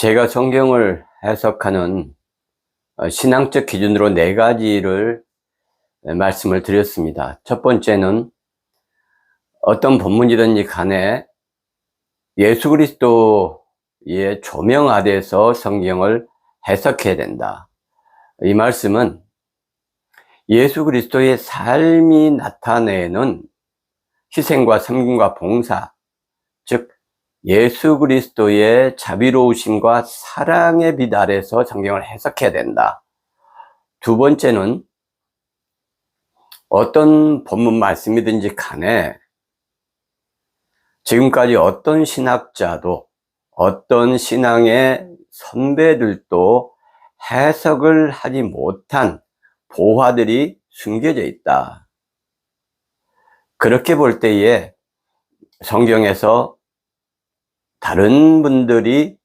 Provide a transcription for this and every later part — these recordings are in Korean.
제가 성경을 해석하는 신앙적 기준으로 네 가지를 말씀을 드렸습니다. 첫 번째는 어떤 본문이든지 간에 예수 그리스도의 조명 아래에서 성경을 해석해야 된다. 이 말씀은 예수 그리스도의 삶이 나타내는 희생과 섬김과 봉사, 즉 예수 그리스도의 자비로우심과 사랑의 빛 아래서 성경을 해석해야 된다. 두 번째는 어떤 본문 말씀이든지 간에 지금까지 어떤 신학자도 어떤 신앙의 선배들도 해석을 하지 못한 보화들이 숨겨져 있다. 그렇게 볼 때에 성경에서 다른 분들이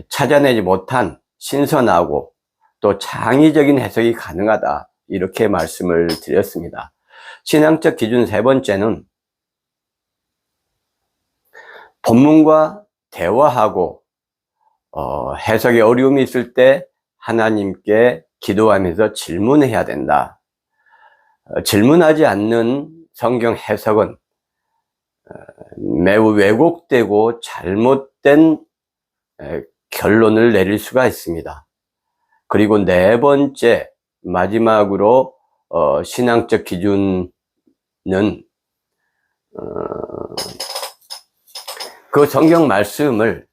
찾아내지 못한 신선하고 또 창의적인 해석이 가능하다, 이렇게 말씀을 드렸습니다. 신앙적 기준 세 번째는 본문과 대화하고 해석에 어려움이 있을 때 하나님께 기도하면서 질문해야 된다. 질문하지 않는 성경 해석은 매우 왜곡되고 잘못된 결론을 내릴 수가 있습니다. 그리고 네 번째, 마지막으로 신앙적 기준은 그 성경 말씀을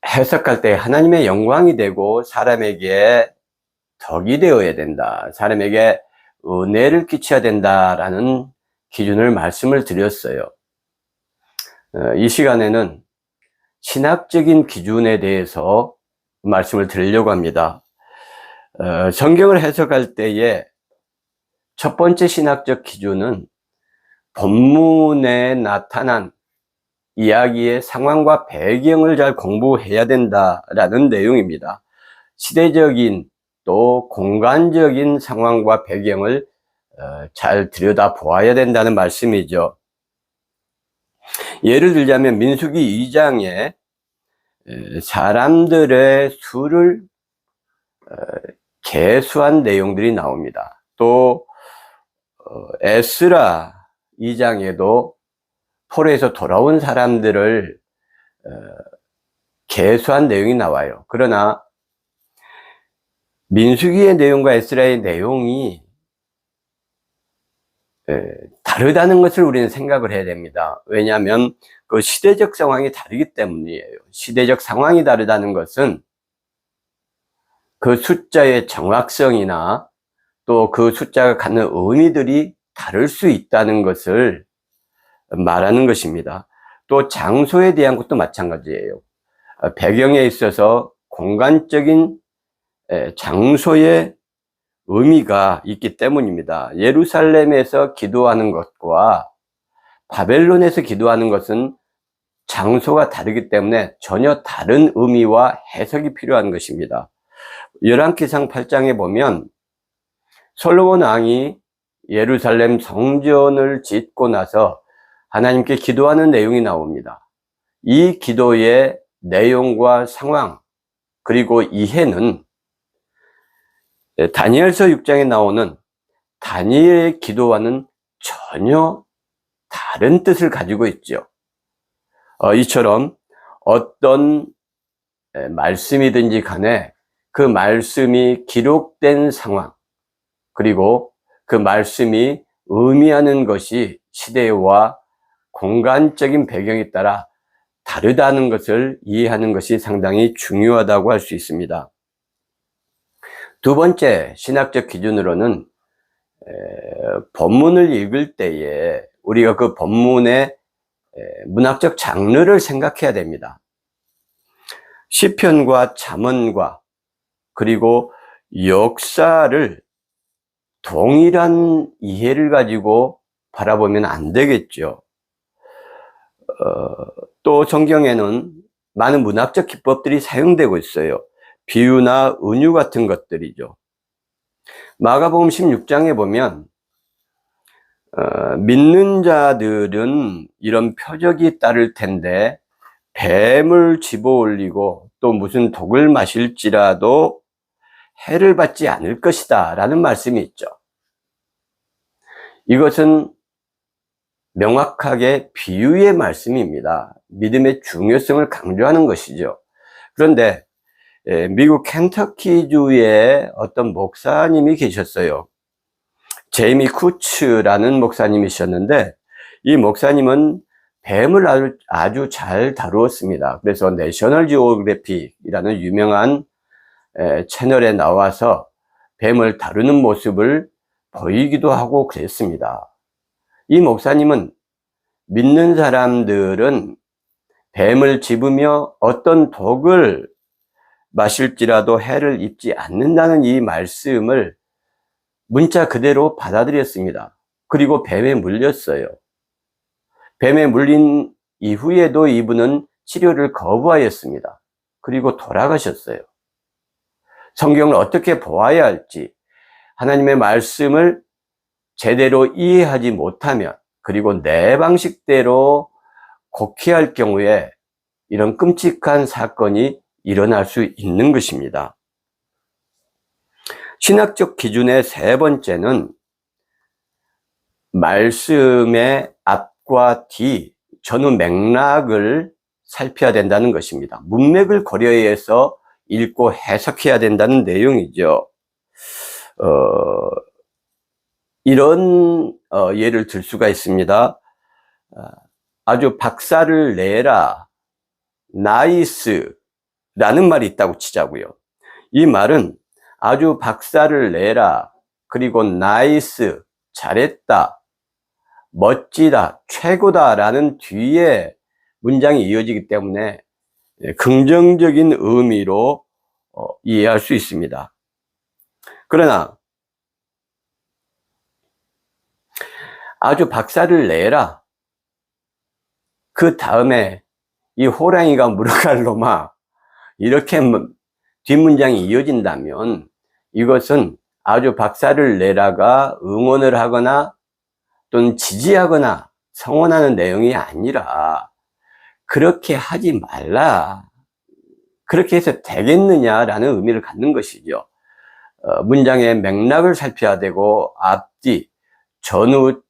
해석할 때 하나님의 영광이 되고 사람에게 덕이 되어야 된다, 사람에게 은혜를 끼쳐야 된다라는 기준을 말씀을 드렸어요. 이 시간에는 신학적인 기준에 대해서 말씀을 드리려고 합니다. 성경을 해석할 때에 첫 번째 신학적 기준은 본문에 나타난 이야기의 상황과 배경을 잘 공부해야 된다라는 내용입니다. 시대적인 또 공간적인 상황과 배경을 잘 들여다 보아야 된다는 말씀이죠. 예를 들자면 민수기 2장에 사람들의 수를 계수한 내용들이 나옵니다. 또 에스라 2장에도 포로에서 돌아온 사람들을 계수한 내용이 나와요. 그러나 민수기의 내용과 에스라의 내용이 다르다는 것을 우리는 생각을 해야 됩니다. 왜냐하면 그 시대적 상황이 다르기 때문이에요. 시대적 상황이 다르다는 것은 그 숫자의 정확성이나 또 그 숫자가 갖는 의미들이 다를 수 있다는 것을 말하는 것입니다. 또 장소에 대한 것도 마찬가지예요. 배경에 있어서 공간적인 장소의 의미가 있기 때문입니다. 예루살렘에서 기도하는 것과 바벨론에서 기도하는 것은 장소가 다르기 때문에 전혀 다른 의미와 해석이 필요한 것입니다. 열왕기상 8장에 보면 솔로몬 왕이 예루살렘 성전을 짓고 나서 하나님께 기도하는 내용이 나옵니다. 이 기도의 내용과 상황 그리고 이해는 다니엘서 6장에 나오는 다니엘의 기도와는 전혀 다른 뜻을 가지고 있죠. 이처럼 어떤 말씀이든지 간에 그 말씀이 기록된 상황 그리고 그 말씀이 의미하는 것이 시대와 공간적인 배경에 따라 다르다는 것을 이해하는 것이 상당히 중요하다고 할 수 있습니다. 두 번째 신학적 기준으로는 본문을 읽을 때에 우리가 그 본문의 문학적 장르를 생각해야 됩니다. 시편과 잠언과 그리고 역사를 동일한 이해를 가지고 바라보면 안 되겠죠. 또 성경에는 많은 문학적 기법들이 사용되고 있어요. 비유나 은유 같은 것들이죠. 마가복음 16장에 보면 믿는 자들은 이런 표적이 따를 텐데 뱀을 집어올리고 또 무슨 독을 마실지라도 해를 받지 않을 것이다 라는 말씀이 있죠. 이것은 명확하게 비유의 말씀입니다. 믿음의 중요성을 강조하는 것이죠. 그런데 미국 켄터키주에 어떤 목사님이 계셨어요. 제이미 쿠츠라는 목사님이셨는데, 이 목사님은 뱀을 아주 잘 다루었습니다. 그래서 내셔널 지오그래픽이라는 유명한 채널에 나와서 뱀을 다루는 모습을 보이기도 하고 그랬습니다. 이 목사님은 믿는 사람들은 뱀을 집으며 어떤 독을 마실지라도 해를 입지 않는다는 이 말씀을 문자 그대로 받아들였습니다. 그리고 뱀에 물렸어요. 뱀에 물린 이후에도 이분은 치료를 거부하였습니다. 그리고 돌아가셨어요. 성경을 어떻게 보아야 할지, 하나님의 말씀을 제대로 이해하지 못하면, 그리고 내 방식대로 곡해할 경우에 이런 끔찍한 사건이 일어날 수 있는 것입니다. 신학적 기준의 세 번째는 말씀의 앞과 뒤, 전후 맥락을 살펴야 된다는 것입니다. 문맥을 고려해서 읽고 해석해야 된다는 내용이죠. 이런 예를 들 수가 있습니다. 아주 박살을 내라, 나이스 라는 말이 있다고 치자고요. 이 말은 아주 박살을 내라, 그리고 나이스, 잘했다, 멋지다, 최고다 라는 뒤에 문장이 이어지기 때문에 긍정적인 의미로 이해할 수 있습니다. 그러나 아주 박살을 내라, 그 다음에 이 호랑이가 물어갈 놈아, 이렇게 뒷문장이 이어진다면 이것은 아주 박살을 내라가 응원을 하거나 또는 지지하거나 성원하는 내용이 아니라 그렇게 하지 말라, 그렇게 해서 되겠느냐라는 의미를 갖는 것이죠. 문장의 맥락을 살펴야 되고 앞뒤, 전후,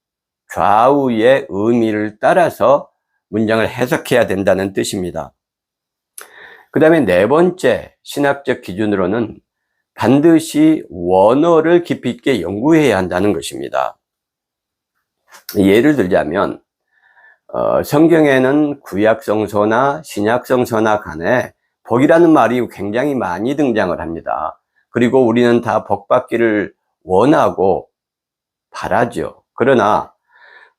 좌우의 의미를 따라서 문장을 해석해야 된다는 뜻입니다. 그 다음에 네 번째 신학적 기준으로는 반드시 원어를 깊이 있게 연구해야 한다는 것입니다. 예를 들자면 성경에는 구약성서나 신약성서나 간에 복이라는 말이 굉장히 많이 등장을 합니다. 그리고 우리는 다 복받기를 원하고 바라죠. 그러나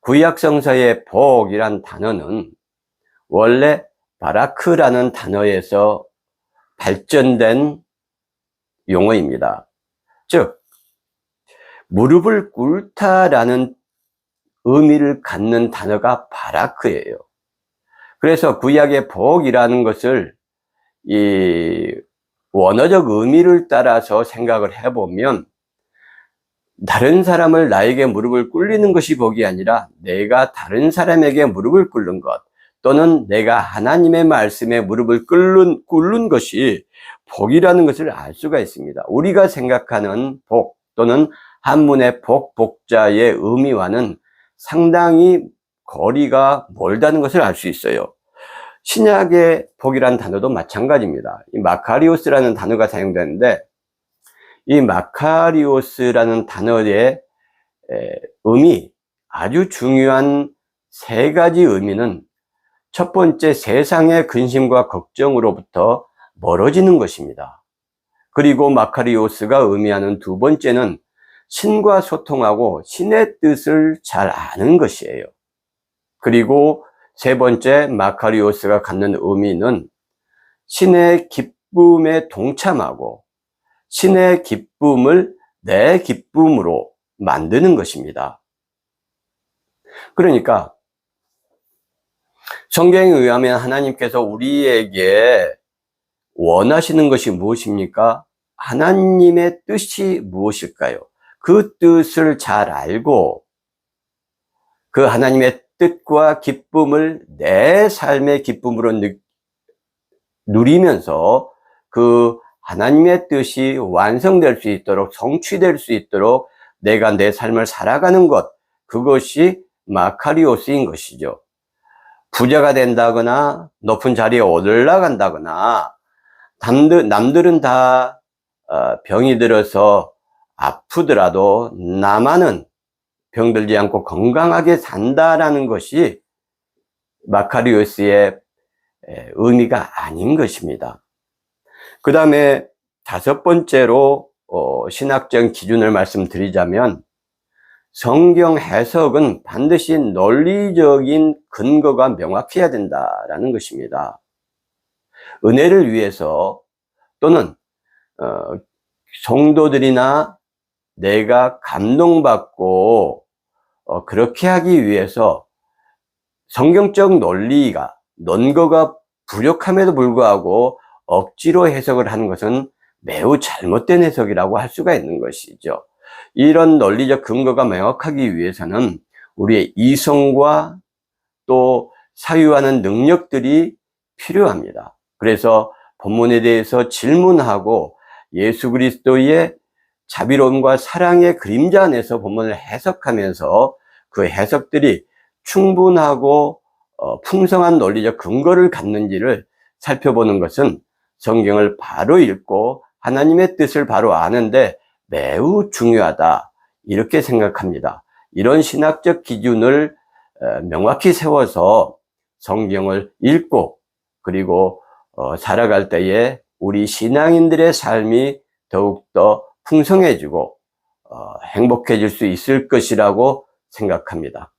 구약성서의 복이란 단어는 원래 바라크라는 단어에서 발전된 용어입니다. 즉, 무릎을 꿇다라는 의미를 갖는 단어가 바라크예요. 그래서 구약의 복이라는 것을 이 원어적 의미를 따라서 생각을 해보면 다른 사람을 나에게 무릎을 꿇리는 것이 복이 아니라 내가 다른 사람에게 무릎을 꿇는 것, 또는 내가 하나님의 말씀에 무릎을 꿇는 것이 복이라는 것을 알 수가 있습니다. 우리가 생각하는 복 또는 한문의 복자의 의미와는 상당히 거리가 멀다는 것을 알 수 있어요. 신약의 복이라는 단어도 마찬가지입니다. 이 마카리오스라는 단어가 사용되는데, 이 마카리오스라는 단어의 의미, 아주 중요한 세 가지 의미는 첫 번째, 세상의 근심과 걱정으로부터 멀어지는 것입니다. 그리고 마카리오스가 의미하는 두 번째는 신과 소통하고 신의 뜻을 잘 아는 것이에요. 그리고 세 번째, 마카리오스가 갖는 의미는 신의 기쁨에 동참하고 신의 기쁨을 내 기쁨으로 만드는 것입니다. 그러니까 성경에 의하면 하나님께서 우리에게 원하시는 것이 무엇입니까? 하나님의 뜻이 무엇일까요? 그 뜻을 잘 알고 그 하나님의 뜻과 기쁨을 내 삶의 기쁨으로 누리면서 그 하나님의 뜻이 완성될 수 있도록, 성취될 수 있도록 내가 내 삶을 살아가는 것, 그것이 마카리오스인 것이죠. 부자가 된다거나 높은 자리에 올라간다거나 남들은 다 병이 들어서 아프더라도 나만은 병들지 않고 건강하게 산다라는 것이 마카리오스의 의미가 아닌 것입니다. 그 다음에 다섯 번째로 신학적 기준을 말씀드리자면, 성경 해석은 반드시 논리적인 근거가 명확해야 된다라는 것입니다. 은혜를 위해서 또는 성도들이나 내가 감동받고 그렇게 하기 위해서 성경적 논거가 부족함에도 불구하고 억지로 해석을 하는 것은 매우 잘못된 해석이라고 할 수가 있는 것이죠. 이런 논리적 근거가 명확하기 위해서는 우리의 이성과 또 사유하는 능력들이 필요합니다. 그래서 본문에 대해서 질문하고 예수 그리스도의 자비로움과 사랑의 그림자 안에서 본문을 해석하면서 그 해석들이 충분하고 풍성한 논리적 근거를 갖는지를 살펴보는 것은 성경을 바로 읽고 하나님의 뜻을 바로 아는데 매우 중요하다, 이렇게 생각합니다. 이런 신학적 기준을 명확히 세워서 성경을 읽고 그리고 살아갈 때에 우리 신앙인들의 삶이 더욱더 풍성해지고 행복해질 수 있을 것이라고 생각합니다.